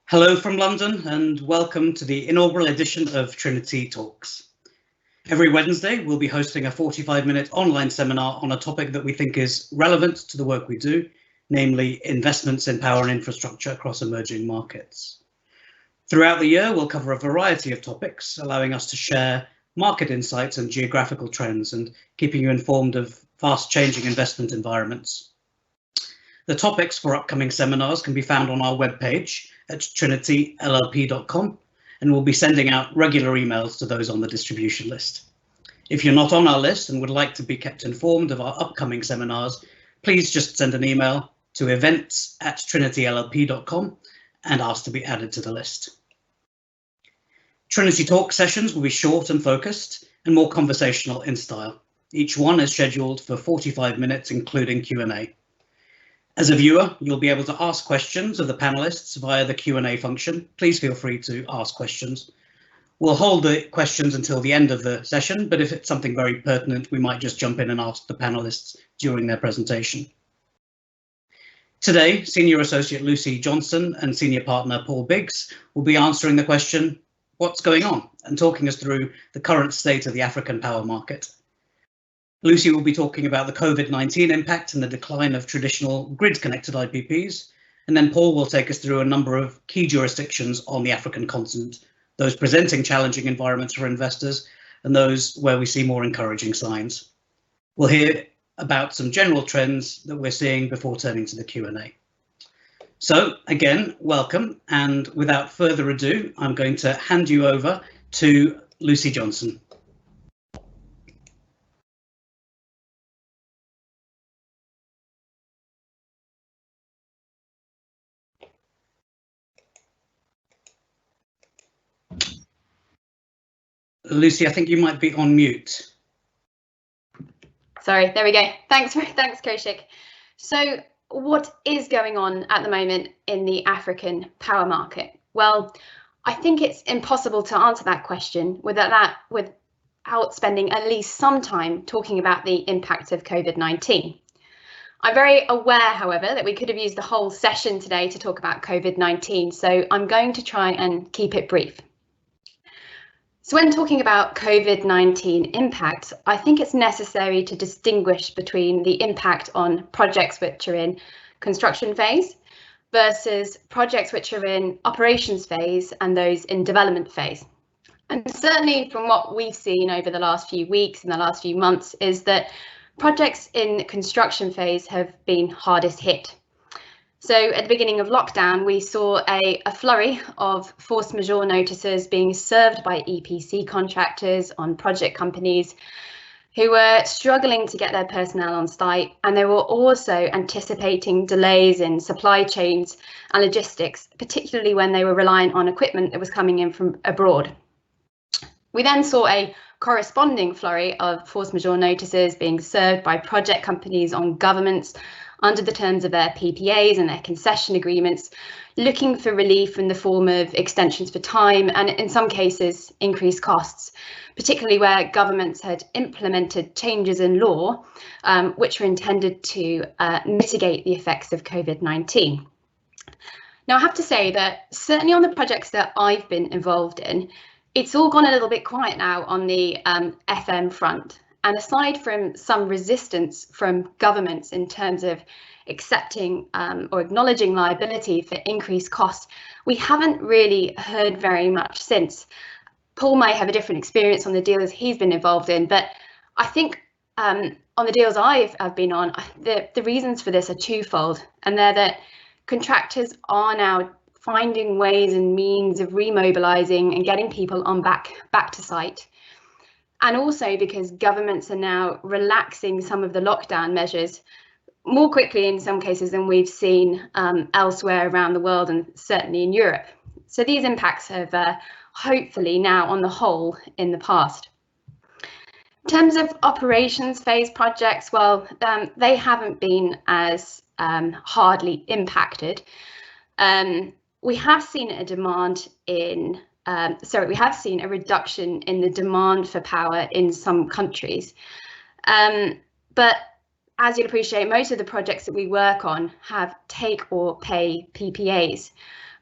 Hello from London and welcome to the inaugural edition of Trinity Talks. Every Wednesday, we'll be hosting a 45-minute online seminar on a topic that we think is relevant to the work we do, namely investments in power and infrastructure across emerging markets. Throughout the year, we'll cover a variety of topics, allowing us to share market insights and geographical trends and keeping you informed of fast-changing investment environments. The topics for upcoming seminars can be found on our webpage at trinityllp.com, and we'll be sending out regular emails to those on the distribution list. If you're not on our list and would like to be kept informed of our upcoming seminars, please just send an email to events@trinityllp.com and ask to be added to the list. Trinity Talk sessions will be short and focused and more conversational in style. Each one is scheduled for 45 minutes, including Q&A. As a viewer, you'll be able to ask questions of the panelists via the Q&A function. Please feel free to ask questions. We'll hold the questions until the end of the session, but if it's something very pertinent, we might just jump in and ask the panelists during their presentation. Today, Senior Associate Lucy Johnson and Senior Partner Paul Biggs will be answering the question, what's going on, and talking us through the current state of the African power market. Lucy will be talking about the COVID-19 impact and the decline of traditional grid-connected IPPs, and then Paul will take us through a number of key jurisdictions on the African continent, those presenting challenging environments for investors and those where we see more encouraging signs. We'll hear about some general trends that we're seeing before turning to the Q&A. So again, welcome, and without further ado, I'm going to hand you over to Lucy Johnson. Lucy, I think you might be on mute. Sorry, there we go. Thanks, Kaushik. So what is going on at the moment in the African power market? Well, I think it's impossible to answer that question without spending at least some time talking about the impact of COVID-19. I'm very aware, however, that we could have used the whole session today to talk about COVID-19, so I'm going to try and keep it brief. So when talking about COVID-19 impact, I think it's necessary to distinguish between the impact on projects which are in construction phase versus projects which are in operations phase and those in development phase. And certainly from what we've seen over the last few weeks and the last few months is that projects in construction phase have been hardest hit. So at the beginning of lockdown, we saw a flurry of force majeure notices being served by EPC contractors on project companies who were struggling to get their personnel on site, and they were also anticipating delays in supply chains and logistics, particularly when they were reliant on equipment that was coming in from abroad. We then saw a corresponding flurry of force majeure notices being served by project companies on governments under the terms of their PPAs and their concession agreements, looking for relief in the form of extensions for time and in some cases increased costs, particularly where governments had implemented changes in law which were intended to mitigate the effects of COVID-19. Now I have to say that certainly on the projects that I've been involved in, it's all gone a little bit quiet now on the FM front. And aside from some resistance from governments in terms of accepting or acknowledging liability for increased costs, we haven't really heard very much since. Paul may have a different experience on the deals he's been involved in, but I think on the deals I've been on, the reasons for this are twofold, and they're that contractors are now finding ways and means of remobilizing and getting people on back to site. And also because governments are now relaxing some of the lockdown measures more quickly in some cases than we've seen elsewhere around the world and certainly in Europe. So these impacts have hopefully now on the whole in the past. In terms of operations phase projects, well, they haven't been as hardly impacted. We have seen a demand in we have seen a reduction in the demand for power in some countries. But as you'd appreciate, most of the projects that we work on have take or pay PPAs.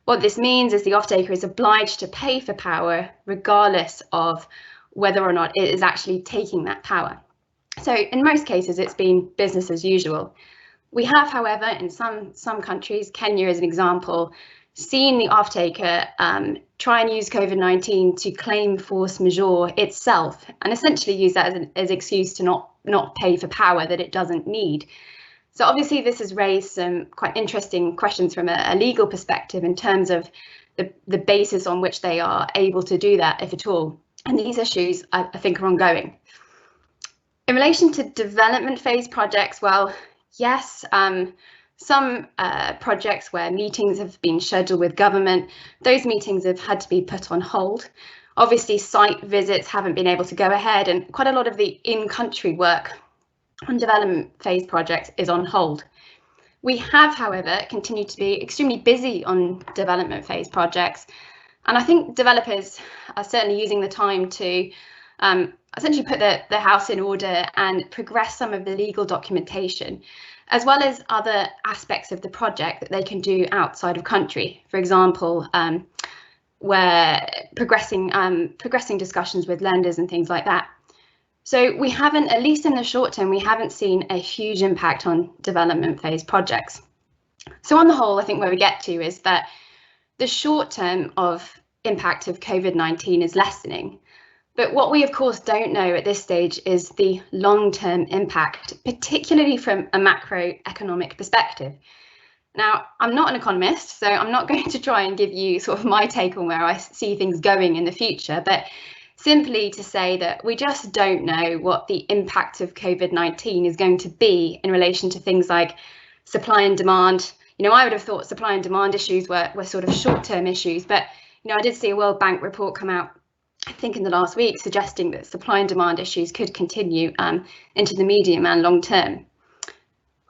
What this means is the off-taker is obliged to pay for power regardless of whether or not it is actually taking that power. So in most cases, it's been business as usual. We have, however, in some countries, Kenya as an example, seen the off-taker try and use COVID-19 to claim force majeure itself and essentially use that as an excuse to not pay for power that it doesn't need. So obviously this has raised some quite interesting questions from a legal perspective in terms of the basis on which they are able to do that, if at all. And these issues, I think, are ongoing. In relation to development phase projects, well, yes, some projects where meetings have been scheduled with government, those meetings have had to be put on hold. Obviously, site visits haven't been able to go ahead, and quite a lot of the in-country work on development phase projects is on hold. We have, however, continued to be extremely busy on development phase projects, and I think developers are certainly using the time to essentially put the house in order and progress some of the legal documentation, as well as other aspects of the project that they can do outside of country. For example, where progressing discussions with lenders and things like that. So we haven't, at least in the short term, we haven't seen a huge impact on development phase projects. So on the whole, I think where we get to is that the short term of impact of COVID-19 is lessening. But what we, of course, don't know at this stage is the long-term impact, particularly from a macroeconomic perspective. Now, I'm not an economist, so I'm not going to try and give you sort of my take on where I see things going in the future, but simply to say that we just don't know what the impact of COVID-19 is going to be in relation to things like supply and demand. You know, I would have thought supply and demand issues were sort of short-term issues, but you know, I did see a World Bank report come out, I think in the last week, suggesting that supply and demand issues could continue into the medium and long term.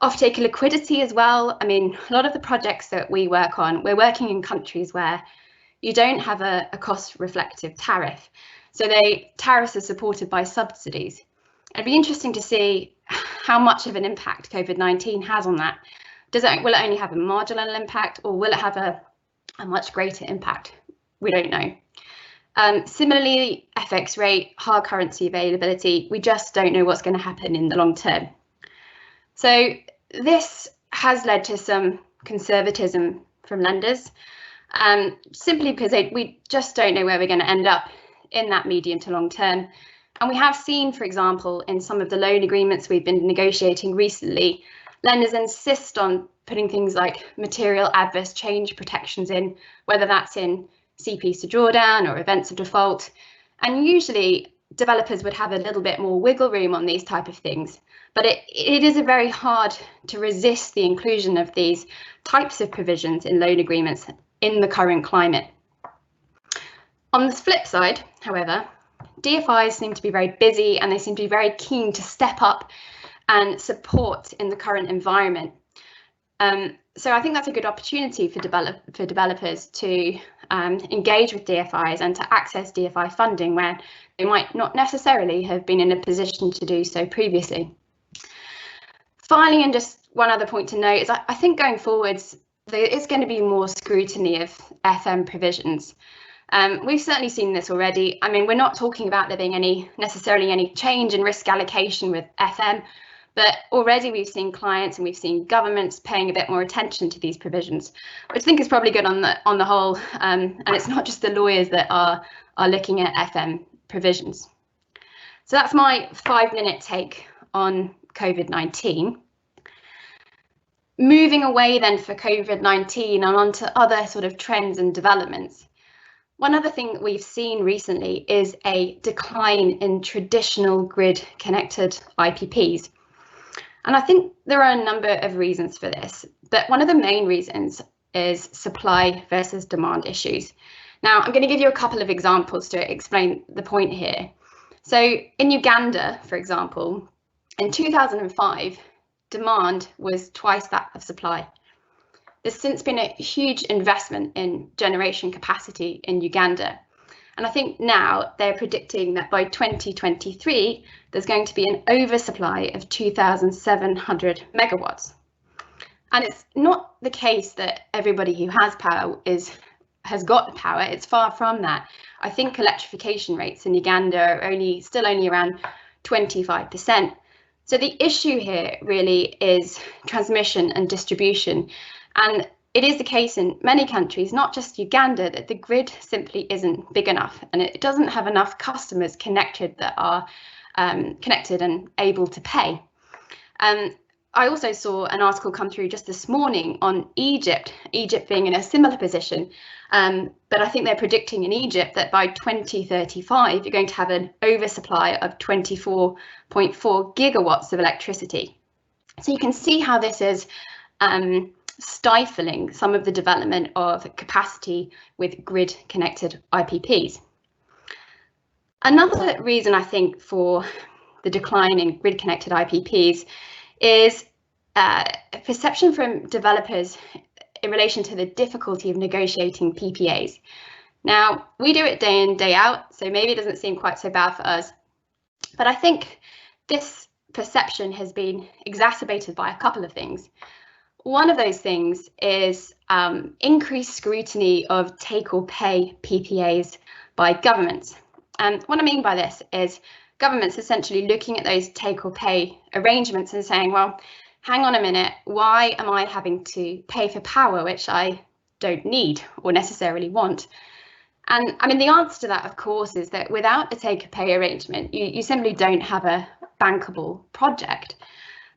Off-taker liquidity as well. I mean, a lot of the projects that we work on, we're working in countries where you don't have a cost reflective tariff. So tariffs are supported by subsidies. It'd be interesting to see how much of an impact COVID-19 has on that. Will it only have a marginal impact, or will it have a much greater impact? We don't know. Similarly, FX rate, hard currency availability, we just don't know what's going to happen in the long term. So this has led to some conservatism from lenders, simply because we just don't know where we're going to end up in that medium to long term. And we have seen, for example, in some of the loan agreements we've been negotiating recently, lenders insist on putting things like material adverse change protections in, whether that's in CPs to drawdown or events of default. And usually developers would have a little bit more wiggle room on these type of things, but it is a very hard to resist the inclusion of these types of provisions in loan agreements in the current climate. On the flip side, however, DFIs seem to be very busy and they seem to be very keen to step up and support in the current environment. So I think that's a good opportunity for developers to engage with DFIs and to access DFI funding where they might not necessarily have been in a position to do so previously. Finally, and just one other point to note is I think going forwards, there is going to be more scrutiny of FM provisions. We've certainly seen this already. I mean, we're not talking about there being necessarily any change in risk allocation with FM, but already we've seen clients and we've seen governments paying a bit more attention to these provisions, which I think is probably good on the whole. And it's not just the lawyers that are looking at FM provisions. So that's my 5-minute take on COVID-19. Moving away then for COVID-19 and onto other sort of trends and developments. One other thing that we've seen recently is a decline in traditional grid connected IPPs. And I think there are a number of reasons for this, but one of the main reasons is supply versus demand issues. Now, I'm going to give you a couple of examples to explain the point here. So in Uganda, for example, in 2005, demand was twice that of supply. There's since been a huge investment in generation capacity in Uganda. And I think now they're predicting that by 2023, there's going to be an oversupply of 2,700 megawatts. And it's not the case that everybody who has power has got power. It's far from that. I think electrification rates in Uganda are still only around 25%. So the issue here really is transmission and distribution. And it is the case in many countries, not just Uganda, that the grid simply isn't big enough, and it doesn't have enough customers connected that are connected and able to pay. I also saw an article come through just this morning on Egypt being in a similar position. But I think they're predicting in Egypt that by 2035, you're going to have an oversupply of 24.4 gigawatts of electricity. So you can see how this is stifling some of the development of capacity with grid connected IPPs. Another reason I think for the decline in grid connected IPPs is perception from developers in relation to the difficulty of negotiating PPAs. Now, we do it day in, day out, so maybe it doesn't seem quite so bad for us. But I think this perception has been exacerbated by a couple of things. One of those things is increased scrutiny of take or pay PPAs by governments. And what I mean by this is governments essentially looking at those take or pay arrangements and saying, well, hang on a minute, why am I having to pay for power which I don't need or necessarily want? And I mean, the answer to that, of course, is that without a take or pay arrangement, you simply don't have a bankable project.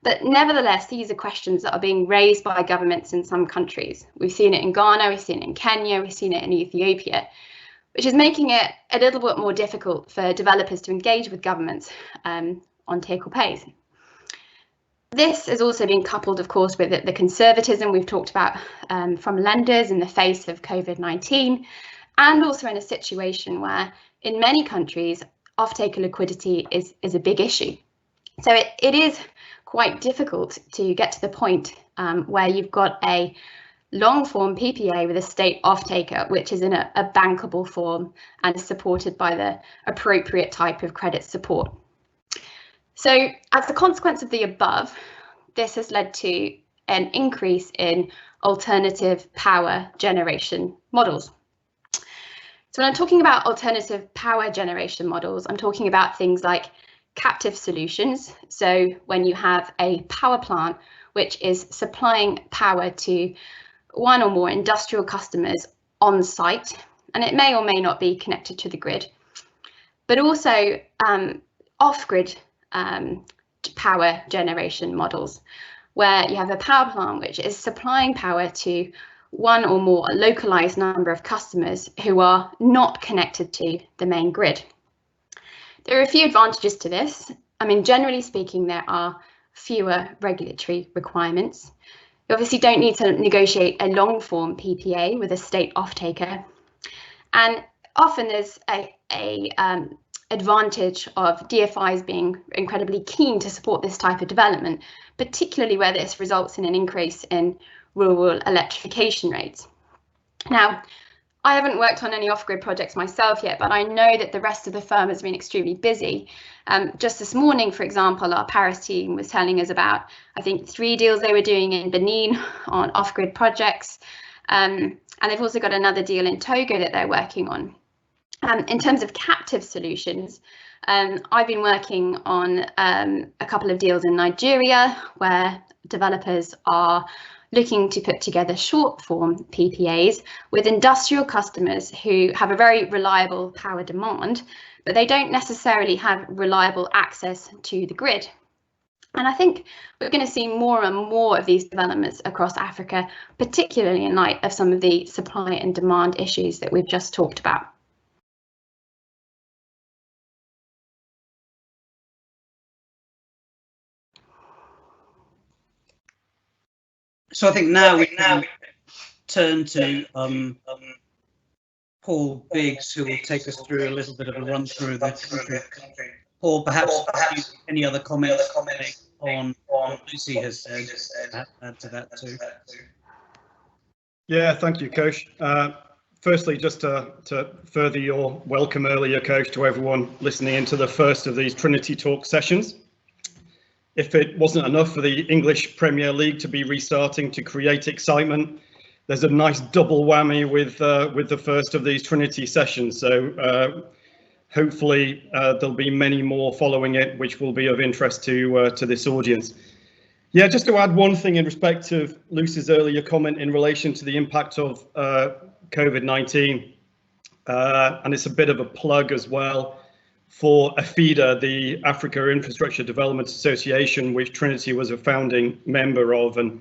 But nevertheless, these are questions that are being raised by governments in some countries. We've seen it in Ghana, we've seen it in Kenya, we've seen it in Ethiopia, which is making it a little bit more difficult for developers to engage with governments on take or pays. This has also been coupled, of course, with the conservatism we've talked about from lenders in the face of COVID-19, and also in a situation where in many countries, off-taker liquidity is a big issue. So it is quite difficult to get to the point where you've got a long-form PPA with a state off-taker, which is in a bankable form and is supported by the appropriate type of credit support. So as a consequence of the above, this has led to an increase in alternative power generation models. So when I'm talking about alternative power generation models, I'm talking about things like captive solutions. So when you have a power plant which is supplying power to one or more industrial customers on site, and it may or may not be connected to the grid, but also off-grid power generation models, where you have a power plant which is supplying power to one or more localized number of customers who are not connected to the main grid. There are a few advantages to this. I mean, generally speaking, there are fewer regulatory requirements. You obviously don't need to negotiate a long form PPA with a state off-taker. And often there's a advantage of DFIs being incredibly keen to support this type of development, particularly where this results in an increase in rural electrification rates. Now, I haven't worked on any off-grid projects myself yet, but I know that the rest of the firm has been extremely busy. Just this morning, for example, our Paris team was telling us about, I think, 3 deals they were doing in Benin on off-grid projects. And they've also got another deal in Togo that they're working on. In terms of captive solutions, I've been working on a couple of deals in Nigeria where developers are looking to put together short form PPAs with industrial customers who have a very reliable power demand, but they don't necessarily have reliable access to the grid. And I think we're going to see more and more of these developments across Africa, particularly in light of some of the supply and demand issues that we've just talked about. So I think now we can turn to Paul Biggs, who will take us through a little bit of a run through the country. Paul, perhaps any other comments on what Lucy has said, add to that too. Yeah, thank you, Coach. Firstly, just to further your welcome earlier, Coach, to everyone listening into the first of these Trinity Talk sessions. if it wasn't enough for the English Premier League to be restarting to create excitement, there's a nice double whammy with the first of these Trinity sessions. So hopefully there'll be many more following it, which will be of interest to this audience. Yeah, just to add one thing in respect of Lucy's earlier comment in relation to the impact of COVID-19, and it's a bit of a plug as well for AFIDA, the Africa Infrastructure Development Association, which Trinity was a founding member of, and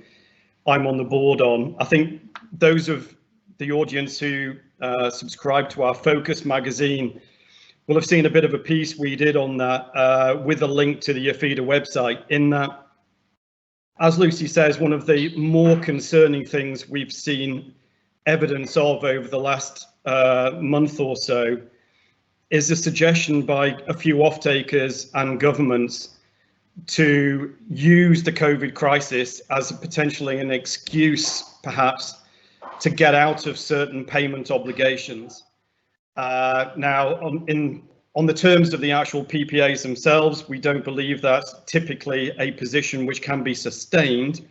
I'm on the board on. I think those of the audience who subscribe to our Focus magazine will have seen a bit of a piece we did on that with a link to the AFIDA website. In that, as Lucy says, one of the more concerning things we've seen evidence of over the last month or so is a suggestion by a few off-takers and governments to use the COVID crisis as potentially an excuse, perhaps, to get out of certain payment obligations. Now, on the terms of the actual PPAs themselves, we don't believe that's typically a position which can be sustained.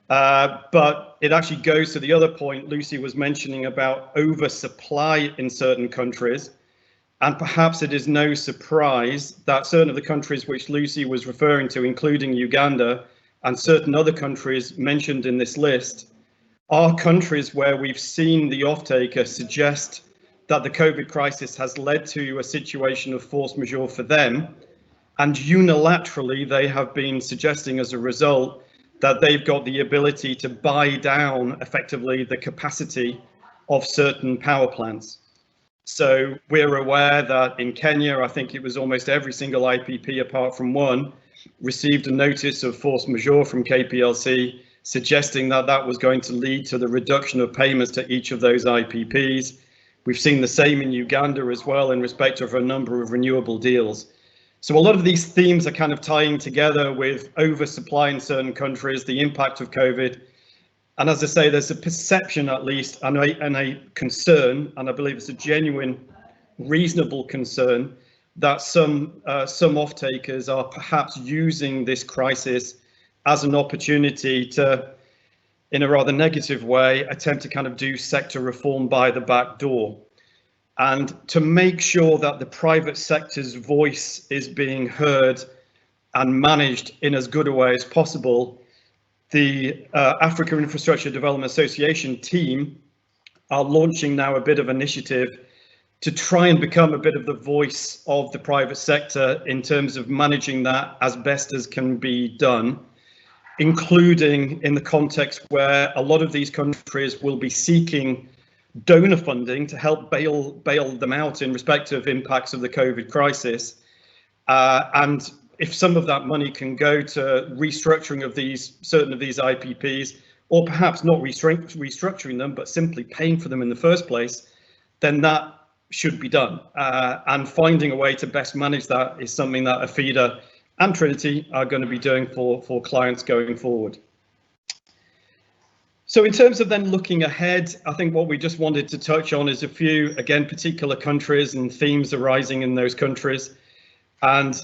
But it actually goes to the other point Lucy was mentioning about oversupply in certain countries. And perhaps it is no surprise that certain of the countries which Lucy was referring to, including Uganda and certain other countries mentioned in this list, are countries where we've seen the off-taker suggest that the COVID crisis has led to a situation of force majeure for them. And unilaterally, they have been suggesting as a result that they've got the ability to buy down effectively the capacity of certain power plants. So we're aware that in Kenya, I think it was almost every single IPP apart from one received a notice of force majeure from KPLC, suggesting that that was going to lead to the reduction of payments to each of those IPPs. We've seen the same in Uganda as well in respect of a number of renewable deals. So a lot of these themes are kind of tying together with oversupply in certain countries, the impact of COVID. And as I say, there's a perception, at least, and a concern, and I believe it's a genuine, reasonable concern, that some off-takers are perhaps using this crisis as an opportunity to, in a rather negative way, attempt to kind of do sector reform by the back door. And to make sure that the private sector's voice is being heard and managed in as good a way as possible, the Africa Infrastructure Development Association team are launching now a bit of initiative to try and become a bit of the voice of the private sector in terms of managing that as best as can be done, including in the context where a lot of these countries will be seeking donor funding to help bail them out in respect of impacts of the COVID crisis. And if some of that money can go to restructuring of certain of these IPPs, or perhaps not restructuring them, but simply paying for them in the first place, then that should be done. And finding a way to best manage that is something that AFIDA and Trinity are going to be doing for clients going forward. So in terms of then looking ahead, I think what we just wanted to touch on is a few, again, particular countries and themes arising in those countries. And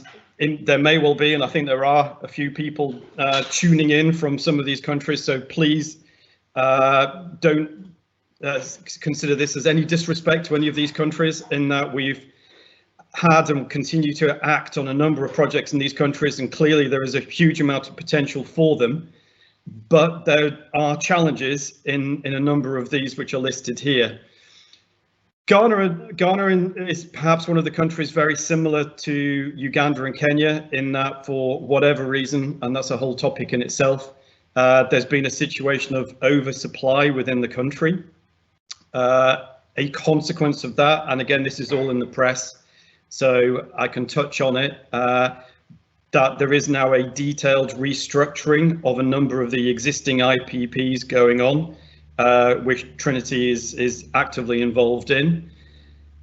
there may well be, and I think there are a few people tuning in from some of these countries, so please don't consider this as any disrespect to any of these countries, in that we've had and continue to act on a number of projects in these countries, and clearly there is a huge amount of potential for them. But there are challenges in a number of these which are listed here. Ghana is perhaps one of the countries very similar to Uganda and Kenya in that, for whatever reason, and that's a whole topic in itself, there's been a situation of oversupply within the country. A consequence of that, and again, this is all in the press, so I can touch on it, that there is now a detailed restructuring of a number of the existing IPPs going on, which Trinity is actively involved in.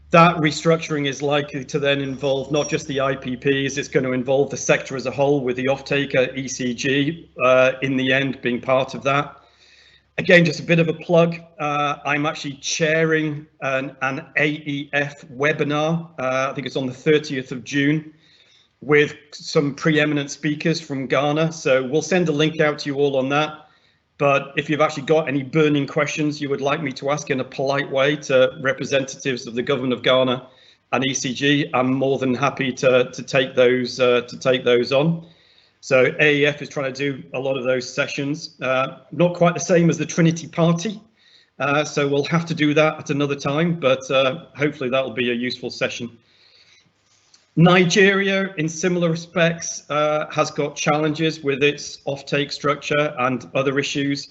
That restructuring is likely to then involve not just the IPPs, it's going to involve the sector as a whole, with the off-taker ECG in the end being part of that. Again, just a bit of a plug, I'm actually chairing an AEF webinar, I think it's on the 30th of June, with some preeminent speakers from Ghana. So we'll send a link out to you all on that. But if you've actually got any burning questions you would like me to ask in a polite way to representatives of the government of Ghana and ECG, I'm more than happy to take those on. So AEF is trying to do a lot of those sessions, not quite the same as the Trinity Party. So we'll have to do that at another time, but hopefully that will be a useful session. Nigeria, in similar respects, has got challenges with its offtake structure and other issues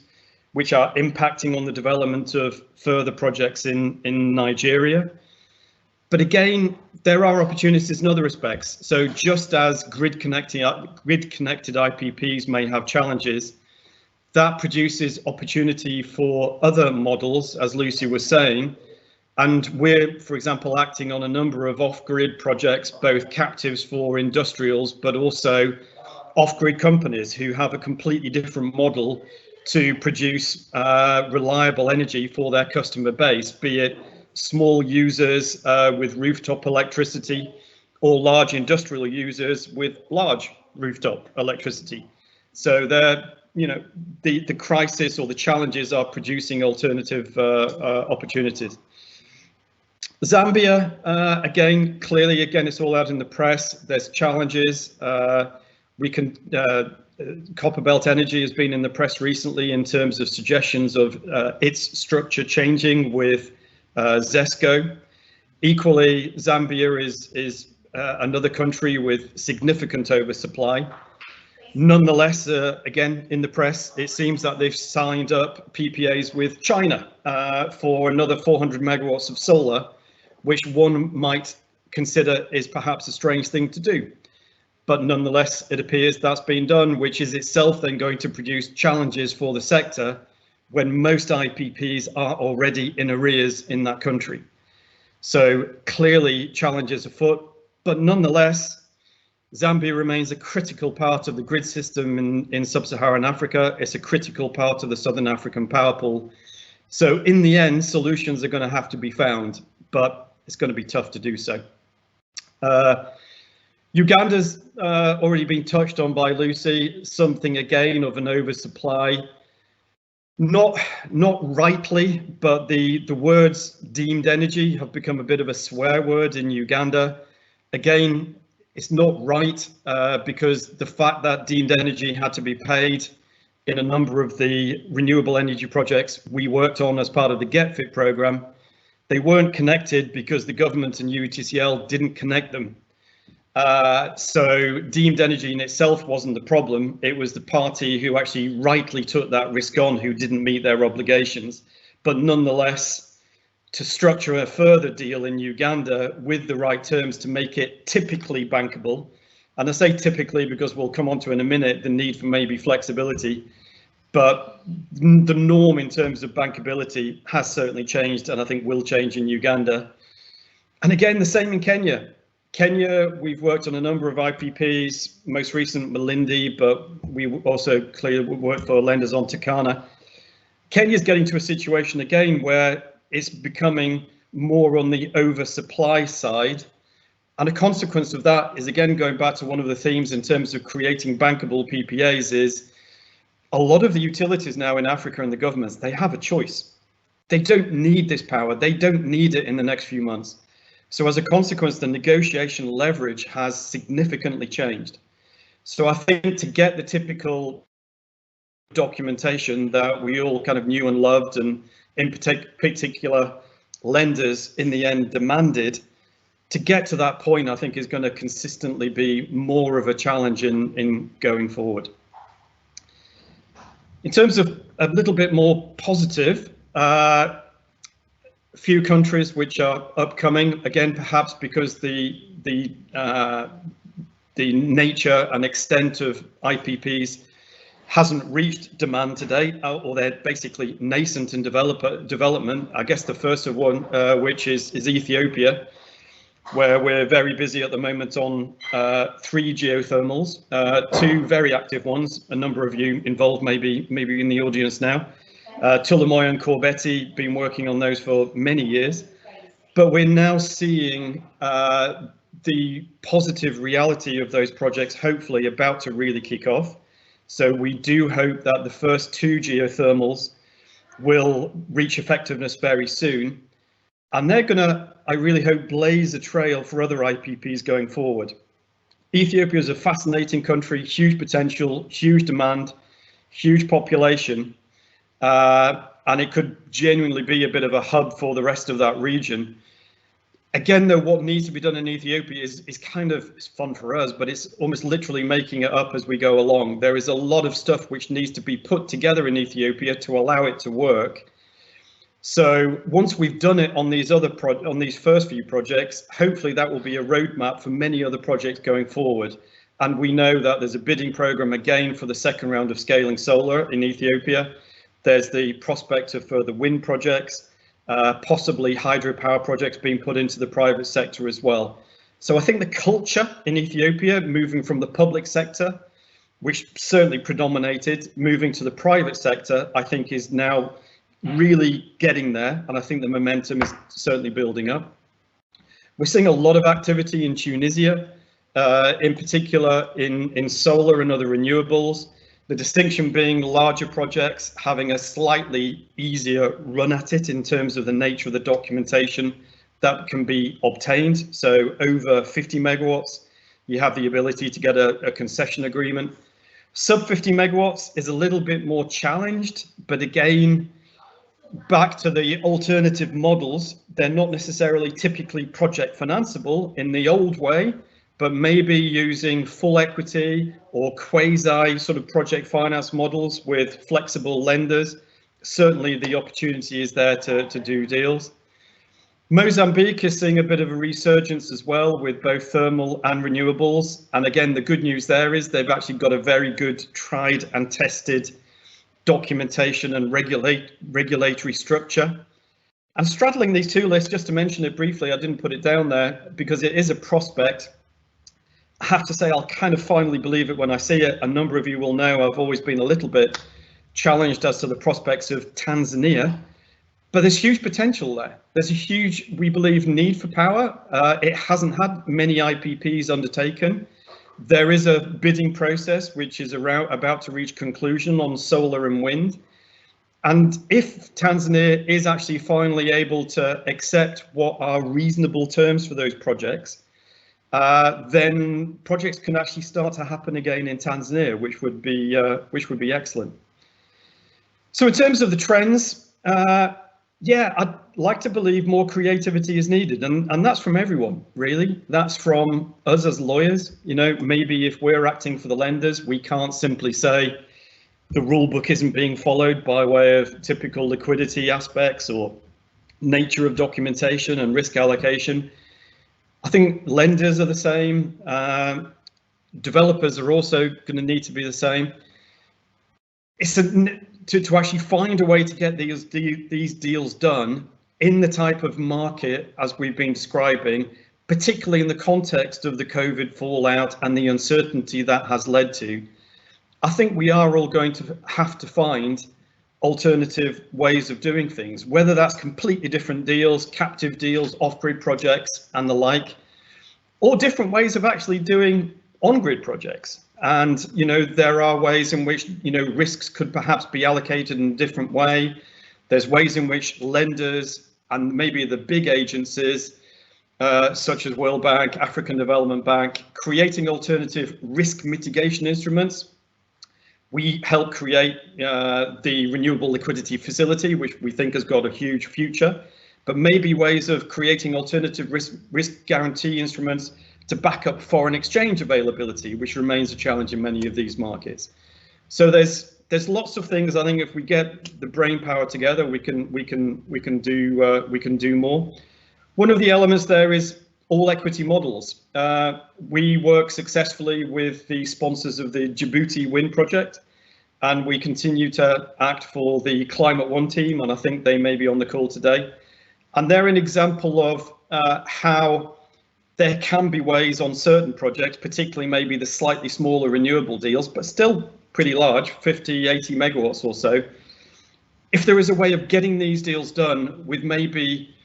which are impacting on the development of further projects in Nigeria. But again, there are opportunities in other respects. So just as grid-connected IPPs may have challenges, that produces opportunity for other models, as Lucy was saying. And we're, for example, acting on a number of off-grid projects, both captives for industrials, but also off-grid companies who have a completely different model to produce reliable energy for their customer base, be it small users with rooftop electricity or large industrial users with large rooftop electricity. So they're, the crisis or the challenges are producing alternative opportunities. Zambia, again, clearly, it's all out in the press. There's challenges. Copperbelt Energy has been in the press recently in terms of suggestions of its structure changing with ZESCO. Equally, Zambia is another country with significant oversupply. Nonetheless, again, in the press, it seems that they've signed up PPAs with China for another 400 megawatts of solar, which one might consider is perhaps a strange thing to do. But nonetheless, it appears that's been done, which is itself then going to produce challenges for the sector when most IPPs are already in arrears in that country. So clearly challenges afoot, but nonetheless, Zambia remains a critical part of the grid system in sub-Saharan Africa. It's a critical part of the Southern African power pool. So in the end, solutions are going to have to be found, but it's going to be tough to do so. Uganda's already been touched on by Lucy, something again of an oversupply. Not rightly, but the words deemed energy have become a bit of a swear word in Uganda. Again, it's not right because the fact that deemed energy had to be paid in a number of the renewable energy projects we worked on as part of the GetFit program, they weren't connected because the government and UETCL didn't connect them. So deemed energy in itself wasn't the problem. It was the party who actually rightly took that risk on who didn't meet their obligations. But nonetheless, to structure a further deal in Uganda with the right terms to make it typically bankable, and I say typically because we'll come on to in a minute the need for maybe flexibility, but the norm in terms of bankability has certainly changed and I think will change in Uganda. And again, the same in Kenya. Kenya, we've worked on a number of IPPs, most recent Malindi, but we also clearly worked for lenders on Turkana. Kenya's getting to a situation again where it's becoming more on the oversupply side. And a consequence of that is, again, going back to one of the themes in terms of creating bankable PPAs, is a lot of the utilities now in Africa and the governments, they have a choice. They don't need this power. They don't need it in the next few months. So as a consequence, the negotiation leverage has significantly changed. So I think to get the typical documentation that we all kind of knew and loved, and in particular lenders in the end demanded, to get to that point, I think is going to consistently be more of a challenge in going forward. In terms of a little bit more positive, few countries which are upcoming, again, perhaps because the nature and extent of IPPs hasn't reached demand to date, or they're basically nascent in development. I guess the first of one, which is Ethiopia, where we're very busy at the moment on 3 geothermals, 2 very active ones, a number of you involved maybe in the audience now. Tulamoyo and Corbeti, been working on those for many years, but we're now seeing the positive reality of those projects hopefully about to really kick off. So we do hope that the first 2 geothermals will reach effectiveness very soon. And they're going to, I really hope, blaze a trail for other IPPs going forward. Ethiopia is a fascinating country, huge potential, huge demand, huge population, and it could genuinely be a bit of a hub for the rest of that region. Again, though, what needs to be done in Ethiopia is kind of, it's fun for us, but it's almost literally making it up as we go along. There is a lot of stuff which needs to be put together in Ethiopia to allow it to work. So once we've done it on these first few projects, hopefully that will be a roadmap for many other projects going forward. And we know that there's a bidding program again for the second round of scaling solar in Ethiopia. There's the prospect of further wind projects, possibly hydropower projects being put into the private sector as well. So I think the culture in Ethiopia, moving from the public sector, which certainly predominated, moving to the private sector, I think is now really getting there, and I think the momentum is certainly building up. We're seeing a lot of activity in Tunisia, in particular in solar and other renewables. The distinction being larger projects having a slightly easier run at it in terms of the nature of the documentation that can be obtained. So over 50 megawatts, you have the ability to get a concession agreement. Sub 50 megawatts is a little bit more challenged, but again, back to the alternative models, they're not necessarily typically project financeable in the old way, but maybe using full equity or quasi sort of project finance models with flexible lenders. Certainly the opportunity is there to do deals. Mozambique is seeing a bit of a resurgence as well with both thermal and renewables. And again, the good news there is they've actually got a very good tried and tested documentation and regulatory structure. And straddling these two lists, just to mention it briefly, I didn't put it down there because it is a prospect. I have to say I'll kind of finally believe it when I see it. A number of you will know I've always been a little bit challenged as to the prospects of Tanzania, but there's huge potential there. There's a huge, we believe, need for power. It hasn't had many IPPs undertaken. There is a bidding process which is about to reach conclusion on solar and wind. And if Tanzania is actually finally able to accept what are reasonable terms for those projects, then projects can actually start to happen again in Tanzania, which would be excellent. So in terms of the trends, yeah, I'd like to believe more creativity is needed, and that's from everyone, really. That's from us as lawyers. You know, maybe if we're acting for the lenders, we can't simply say the rule book isn't being followed by way of typical liquidity aspects or nature of documentation and risk allocation. I think lenders are the same. Developers are also going to need to be the same. It's to actually find a way to get these deals done in the type of market as we've been describing, particularly in the context of the COVID fallout and the uncertainty that has led to. I think we are all going to have to find alternative ways of doing things, whether that's completely different deals, captive deals, off-grid projects and the like, or different ways of actually doing on-grid projects. And, you know, there are ways in which, you know, risks could perhaps be allocated in a different way. There's ways in which lenders and maybe the big agencies, such as World Bank, African Development Bank, creating alternative risk mitigation instruments. We help create the Renewable Liquidity Facility, which we think has got a huge future, but maybe ways of creating alternative risk guarantee instruments to back up foreign exchange availability, which remains a challenge in many of these markets. So there's lots of things. I think if we get the brain power together, we can do more. One of the elements there is all equity models. We work successfully with the sponsors of the Djibouti Wind Project, and we continue to act for the Climate One team, and I think they may be on the call today. And they're an example of how there can be ways on certain projects, particularly maybe the slightly smaller renewable deals, but still pretty large, 50, 80 megawatts or so. If there is a way of getting these deals done with maybe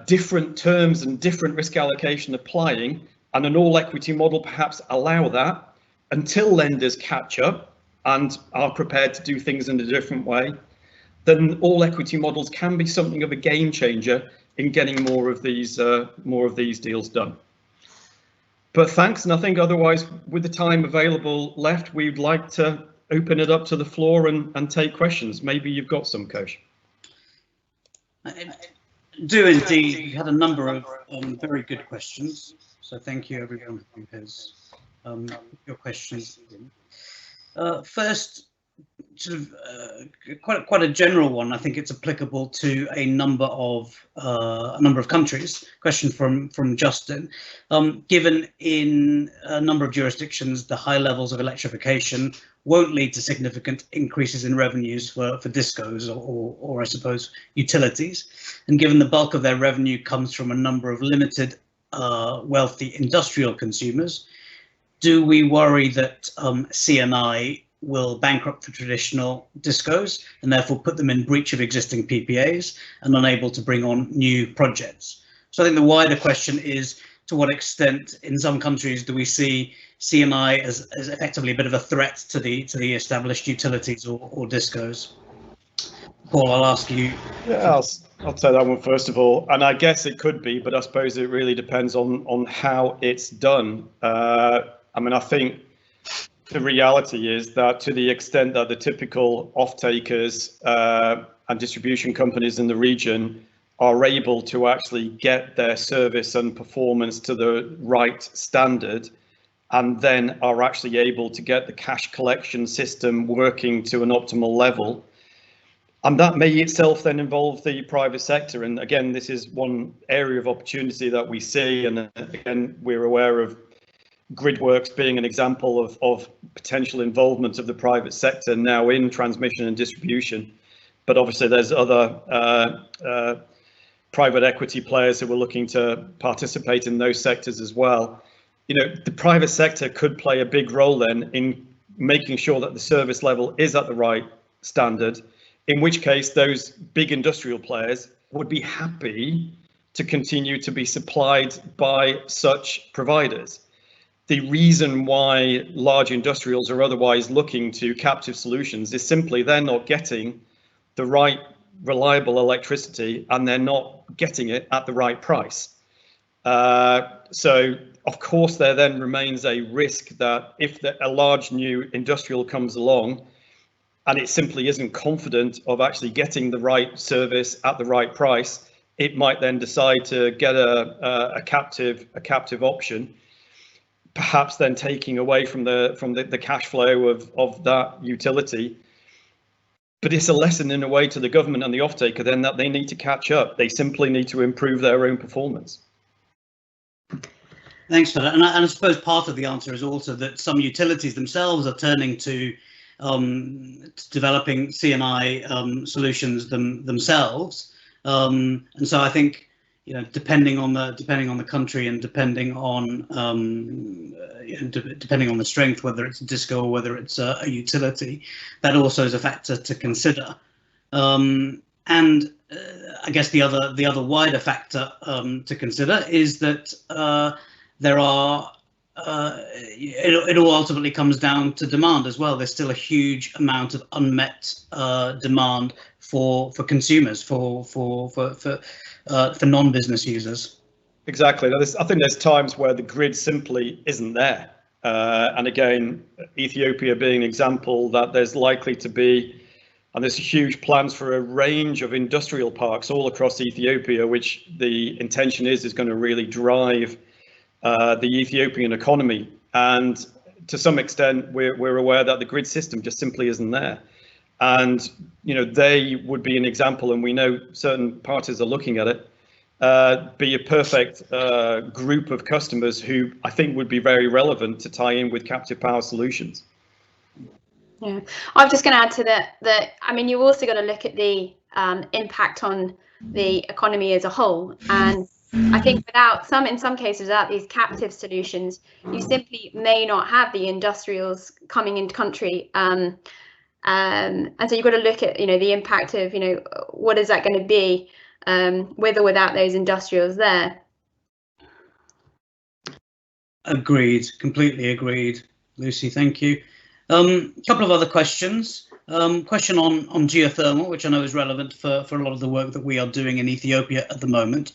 different terms and different risk allocation applying, and an all equity model perhaps allow that until lenders catch up and are prepared to do things in a different way, then all equity models can be something of a game changer in getting more of these deals done. But thanks, and I think otherwise, with the time available left, we'd like to open it up to the floor and take questions. Maybe you've got some, Coach. I do indeed. You had a number of very good questions, so thank you everyone who has your questions in. First, sort of quite a general one. I think it's applicable to a number of countries. Question from Justin. Given in a number of jurisdictions, the high levels of electrification won't lead to significant increases in revenues for discos or I suppose utilities, and given the bulk of their revenue comes from a number of limited wealthy industrial consumers, do we worry that C&I will bankrupt the traditional discos and therefore put them in breach of existing PPAs and unable to bring on new projects? So I think the wider question is, to what extent in some countries do we see C&I as effectively a bit of a threat to the established utilities or discos? Paul, I'll ask you. Yeah, I'll take that one first of all, and I guess it could be, but I suppose it really depends on how it's done. I mean, I think the reality is that to the extent that the typical off-takers and distribution companies in the region are able to actually get their service and performance to the right standard, and then are actually able to get the cash collection system working to an optimal level, and that may itself then involve the private sector. And again, this is one area of opportunity that we see, and again, we're aware of Gridworks being an example of potential involvement of the private sector now in transmission and distribution. But obviously there's other private equity players who are looking to participate in those sectors as well. You know, the private sector could play a big role then in making sure that the service level is at the right standard, in which case those big industrial players would be happy to continue to be supplied by such providers. The reason why large industrials are otherwise looking to captive solutions is simply they're not getting the right reliable electricity, and they're not getting it at the right price. So of course there then remains a risk that if a large new industrial comes along and it simply isn't confident of actually getting the right service at the right price, it might then decide to get a captive option, perhaps then taking away from the cash flow of that utility. But it's a lesson in a way to the government and the off-taker then that they need to catch up. They simply need to improve their own performance. Thanks for that. And I suppose part of the answer is also that some utilities themselves are turning to developing C&I solutions themselves. And so I think, you know, depending on the country and depending on the strength, whether it's a disco or whether it's a utility, that also is a factor to consider. And I guess the other wider factor to consider is that there are. It all ultimately comes down to demand as well. There's still a huge amount of unmet demand for consumers, for non-business users. Exactly. I think there's times where the grid simply isn't there. And again, Ethiopia being an example, that there's likely to be, and there's huge plans for a range of industrial parks all across Ethiopia, which the intention is going to really drive the Ethiopian economy. And to some extent, we're aware that the grid system just simply isn't there. And, you know, they would be an example, and we know certain parties are looking at it, be a perfect group of customers who I think would be very relevant to tie in with captive power solutions. Yeah, I'm just going to add to that I mean, you also got to look at the impact on the economy as a whole. And I think in some cases, without these captive solutions, you simply may not have the industrials coming into country. And so you've got to look at, you know, the impact of, you know, what is that going to be with or without those industrials there. Agreed, completely agreed. Lucy, thank you. A couple of other questions. Question on geothermal, which I know is relevant for a lot of the work that we are doing in Ethiopia at the moment.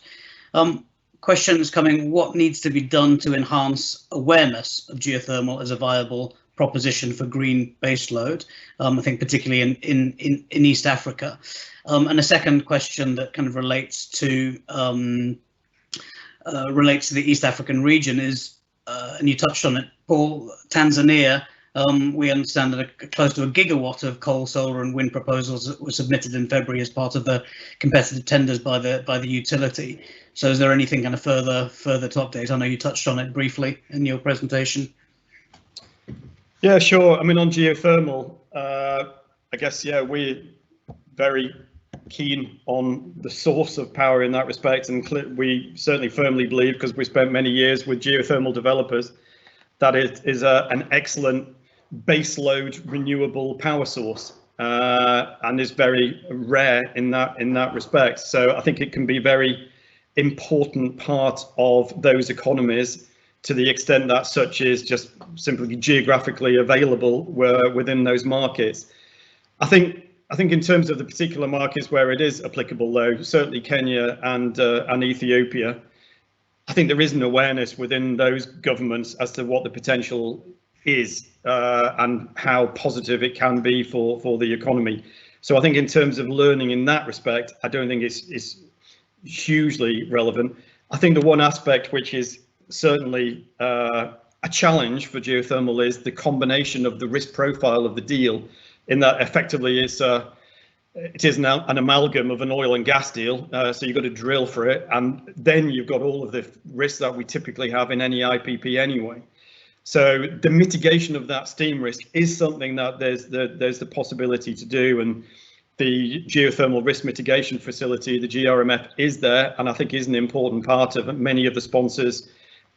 Question is coming, what needs to be done to enhance awareness of geothermal as a viable proposition for green baseload, I think particularly in East Africa? And a second question that kind of relates to the East African region is, and you touched on it, Paul, Tanzania. We understand that close to 1 gigawatt of coal, solar and wind proposals were submitted in February as part of the competitive tenders by the utility. So is there anything kind of further to update? I know you touched on it briefly in your presentation. Yeah, sure. I mean, on geothermal, I guess, yeah, we're very keen on the source of power in that respect, and we certainly firmly believe, because we spent many years with geothermal developers, that it is an excellent baseload renewable power source, and is very rare in that respect. So I think it can be very important part of those economies, to the extent that such is just simply geographically available within those markets. I think in terms of the particular markets where it is applicable, though, certainly Kenya and Ethiopia, I think there is an awareness within those governments as to what the potential is, and how positive it can be for the economy. So I think in terms of learning in that respect, I don't think it's hugely relevant. I think the one aspect which is certainly a challenge for geothermal is the combination of the risk profile of the deal, in that effectively it is now an amalgam of an oil and gas deal. So you've got to drill for it, and then you've got all of the risks that we typically have in any IPP anyway. So the mitigation of that steam risk is something that there's the possibility to do, and the geothermal risk mitigation facility, the GRMF, is there, and I think is an important part of many of the sponsors'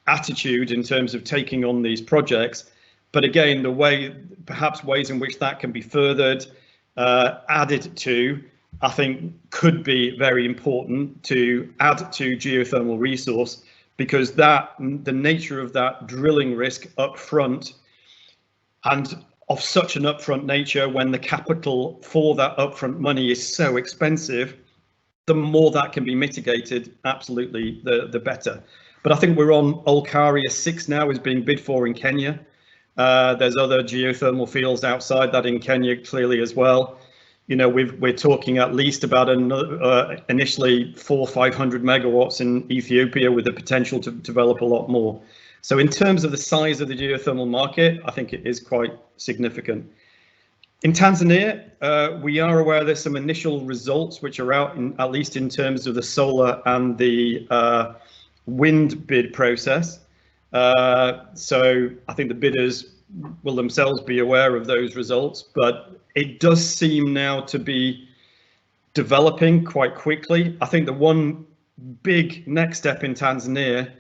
attitude in terms of taking on these projects. But again, perhaps ways in which that can be furthered, added to, I think could be very important to add to geothermal resource, because the nature of that drilling risk up front, and of such an upfront nature, when the capital for that upfront money is so expensive, the more that can be mitigated, absolutely the better. But I think we're on Olkaria 6 now, is being bid for in Kenya. There's other geothermal fields outside that in Kenya clearly as well. You know, we're talking at least about initially 400-500 megawatts in Ethiopia, with the potential to develop a lot more. So in terms of the size of the geothermal market, I think it is quite significant. In Tanzania, we are aware there's some initial results which are out, at least in terms of the solar and the wind bid process. So I think the bidders will themselves be aware of those results, but it does seem now to be developing quite quickly. I think the one big next step in Tanzania,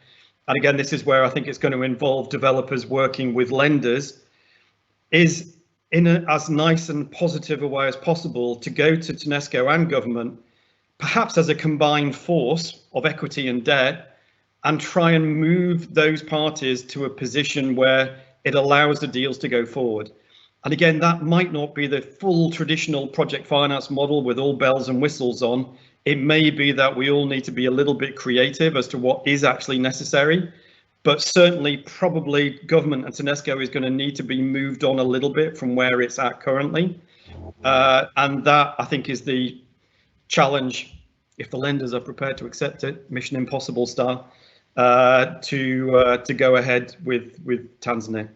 and again, this is where I think it's going to involve developers working with lenders, is in as nice and positive a way as possible to go to TANESCO and government, perhaps as a combined force of equity and debt, and try and move those parties to a position where it allows the deals to go forward. And again, that might not be the full traditional project finance model with all bells and whistles on. It may be that we all need to be a little bit creative as to what is actually necessary, but certainly probably government and TANESCO is going to need to be moved on a little bit from where it's at currently. And that, I think, is the challenge, if the lenders are prepared to accept it, Mission Impossible style, to go ahead with Tanzania.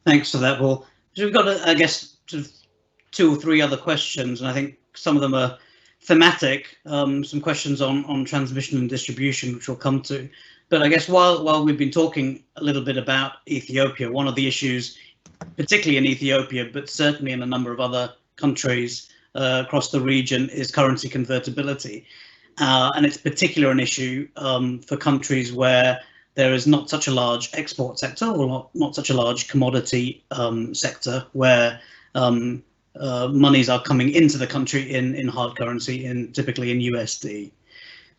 Thanks for that, Paul. So we've got, I guess, 2 or 3 other questions, and I think some of them are thematic. Some questions on transmission and distribution, which we'll come to. But I guess while we've been talking a little bit about Ethiopia, one of the issues, particularly in Ethiopia, but certainly in a number of other countries across the region, is currency convertibility. And it's particularly an issue for countries where there is not such a large export sector, or not such a large commodity sector, where monies are coming into the country in hard currency, typically in USD.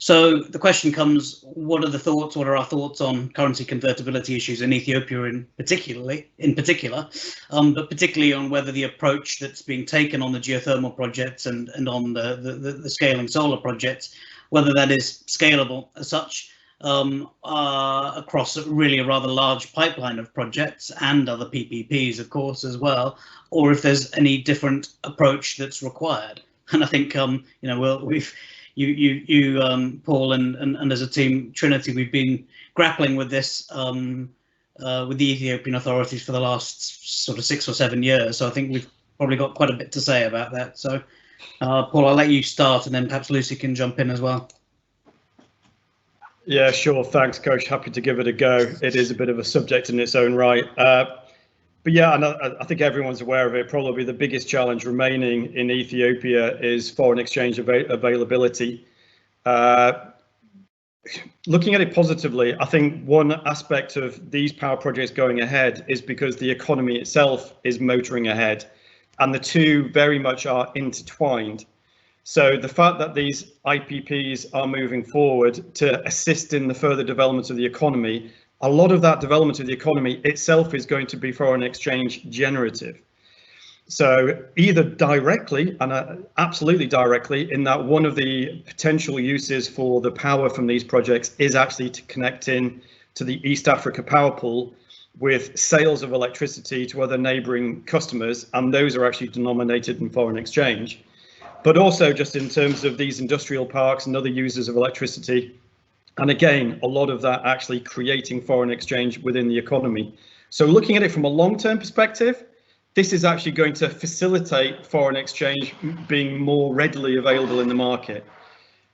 So the question comes, what are our thoughts on currency convertibility issues in Ethiopia in particular, but particularly on whether the approach that's being taken on the geothermal projects and on the scaling solar projects, whether that is scalable as such across really a rather large pipeline of projects and other PPPs, of course, as well, or if there's any different approach that's required. And I think, Paul, and as a team, Trinity, we've been grappling with this with the Ethiopian authorities for the last sort of 6 or 7 years. So I think we've probably got quite a bit to say about that. So, Paul, I'll let you start, and then perhaps Lucy can jump in as well. Yeah, sure. Thanks, Coach. Happy to give it a go. It is a bit of a subject in its own right. But yeah, and I think everyone's aware of it. Probably the biggest challenge remaining in Ethiopia is foreign exchange availability. Looking at it positively, I think one aspect of these power projects going ahead is because the economy itself is motoring ahead, and the two very much are intertwined. So the fact that these IPPs are moving forward to assist in the further development of the economy, a lot of that development of the economy itself is going to be foreign exchange generative. So either directly, and absolutely directly, in that one of the potential uses for the power from these projects is actually to connect in to the East Africa power pool with sales of electricity to other neighbouring customers, and those are actually denominated in foreign exchange. But also just in terms of these industrial parks and other users of electricity, and again, a lot of that actually creating foreign exchange within the economy. So looking at it from a long-term perspective, this is actually going to facilitate foreign exchange being more readily available in the market.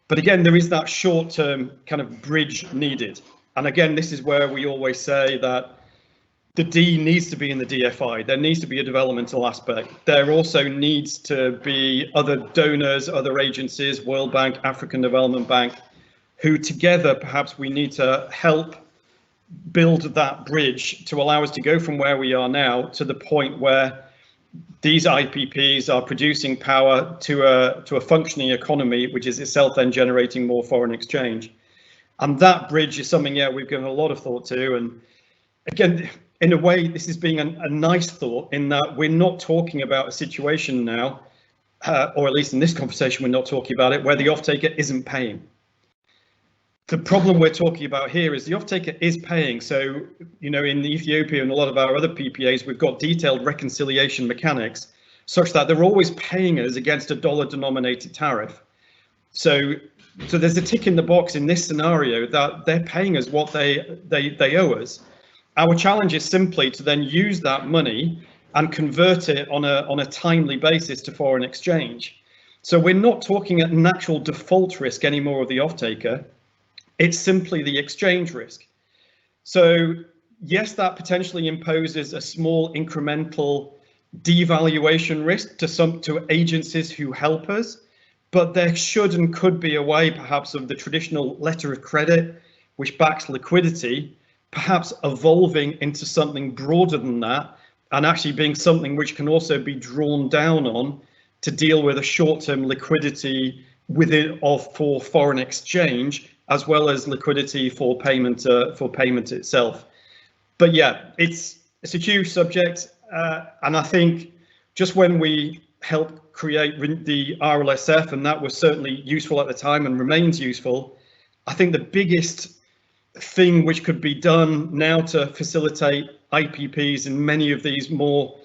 But again, there is that short-term kind of bridge needed. And again, this is where we always say that the D needs to be in the DFI. There needs to be a developmental aspect. There also needs to be other donors, other agencies, World Bank, African Development Bank, who together perhaps we need to help build that bridge to allow us to go from where we are now to the point where these IPPs are producing power to a functioning economy, which is itself then generating more foreign exchange. And that bridge is something, yeah, we've given a lot of thought to. And again, in a way, this is being a nice thought in that we're not talking about a situation now, or at least in this conversation, we're not talking about it, where the off-taker isn't paying. The problem we're talking about here is the off-taker is paying. So, in Ethiopia and a lot of our other PPAs, we've got detailed reconciliation mechanics such that they're always paying us against a dollar-denominated tariff. So there's a tick in the box in this scenario that they're paying us what they owe us. Our challenge is simply to then use that money and convert it on a timely basis to foreign exchange. So we're not talking at natural default risk anymore of the off-taker. It's simply the exchange risk. So yes, that potentially imposes a small incremental devaluation risk to agencies who help us, but there should and could be a way perhaps of the traditional letter of credit, which backs liquidity, perhaps evolving into something broader than that, and actually being something which can also be drawn down on to deal with a short-term liquidity for foreign exchange, as well as liquidity for payment itself. But yeah, it's a huge subject, and I think just when we helped create the RLSF, and that was certainly useful at the time and remains useful, I think the biggest thing which could be done now to facilitate IPPs in many of these more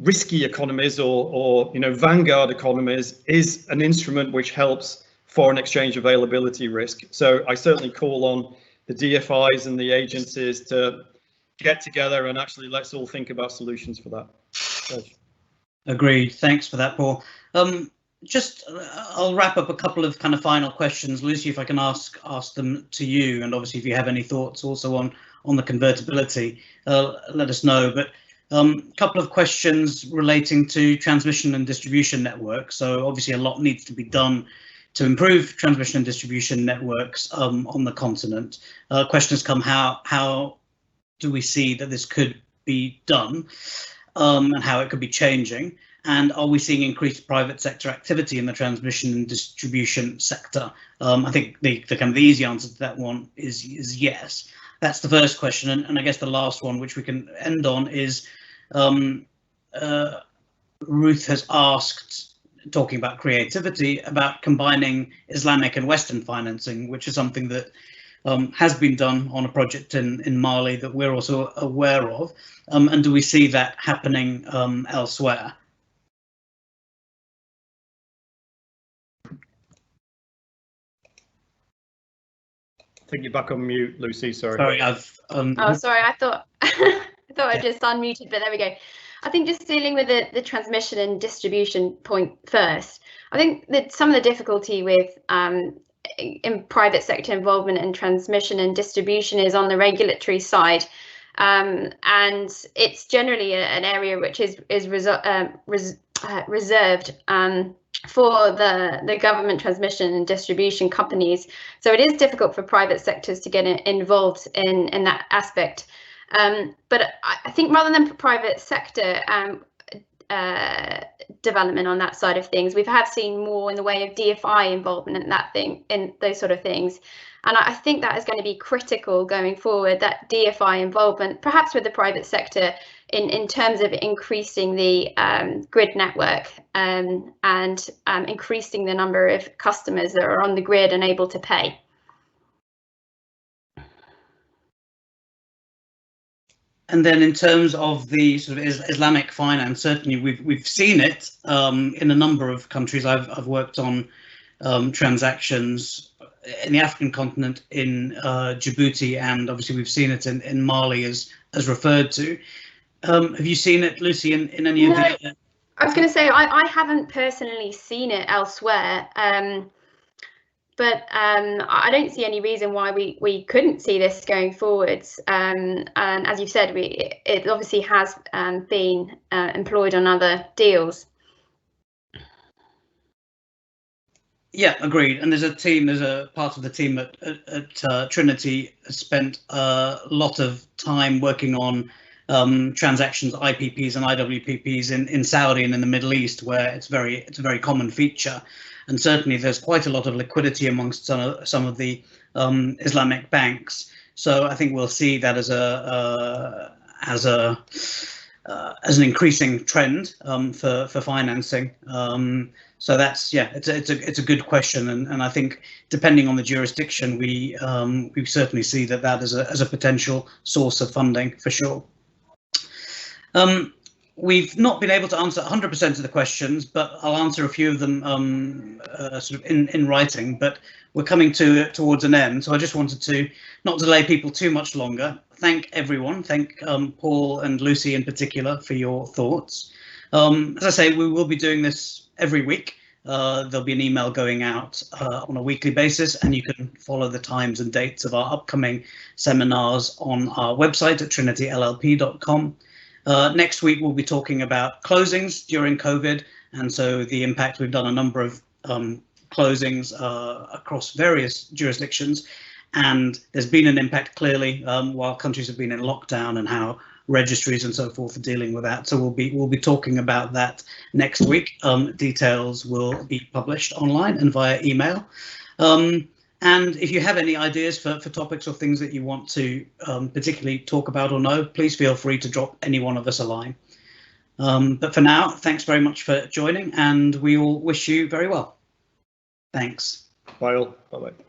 risky economies or vanguard economies is an instrument which helps foreign exchange availability risk. So I certainly call on the DFIs and the agencies to get together and actually let's all think about solutions for that. Agreed. Thanks for that, Paul. I'll wrap up a couple of kind of final questions. Lucy, if I can ask them to you, and obviously if you have any thoughts also on the convertibility, let us know. But a couple of questions relating to transmission and distribution networks. So obviously a lot needs to be done to improve transmission and distribution networks on the continent. Questions come, how do we see that this could be done and how it could be changing? And are we seeing increased private sector activity in the transmission and distribution sector? I think the kind of the easy answer to that one is yes. That's the first question, and I guess the last one, which we can end on, is Ruth has asked, talking about creativity, about combining Islamic and Western financing, which is something that has been done on a project in Mali that we're also aware of, and do we see that happening elsewhere? I think you're back on mute, Lucy. Sorry. Sorry, I've. Oh, sorry. I thought I just unmuted, but there we go. I think just dealing with the transmission and distribution point first. I think that some of the difficulty with in private sector involvement in transmission and distribution is on the regulatory side, and it's generally an area which is reserved for the government transmission and distribution companies. So it is difficult for private sectors to get involved in that aspect. But I think rather than private sector development on that side of things, we have seen more in the way of DFI involvement in those sort of things. And I think that is going to be critical going forward, that DFI involvement, perhaps with the private sector, in terms of increasing the grid network and increasing the number of customers that are on the grid and able to pay. And then in terms of the sort of Islamic finance, certainly we've seen it in a number of countries. I've worked on transactions in the African continent, in Djibouti, and obviously we've seen it in Mali as referred to. Have you seen it, Lucy, in any of the? I was going to say I haven't personally seen it elsewhere, but I don't see any reason why we couldn't see this going forwards. And as you've said, it obviously has been employed on other deals. Yeah, agreed. And there's a part of the team at Trinity has spent a lot of time working on transactions, IPPs and IWPPs in Saudi and in the Middle East, where it's a very common feature. And certainly there's quite a lot of liquidity amongst some of the Islamic banks. So I think we'll see that as an increasing trend for financing. So that's, yeah, it's a good question, and I think depending on the jurisdiction, we certainly see that as a potential source of funding for sure. We've not been able to answer 100% of the questions, but I'll answer a few of them sort of in writing. But we're coming towards an end, so I just wanted to not delay people too much longer. Thank everyone. Thank Paul and Lucy in particular for your thoughts. As I say, we will be doing this every week. There'll be an email going out on a weekly basis, and you can follow the times and dates of our upcoming seminars on our website at trinityllp.com. Next week, we'll be talking about closings during COVID, and so the impact. We've done a number of closings across various jurisdictions, and there's been an impact clearly while countries have been in lockdown, and how registries and so forth are dealing with that. So we'll be talking about that next week. Details will be published online and via email. And if you have any ideas for topics or things that you want to particularly talk about or know, please feel free to drop any one of us a line. But for now, thanks very much for joining, and we all wish you very well. Thanks. Bye all. Bye-bye.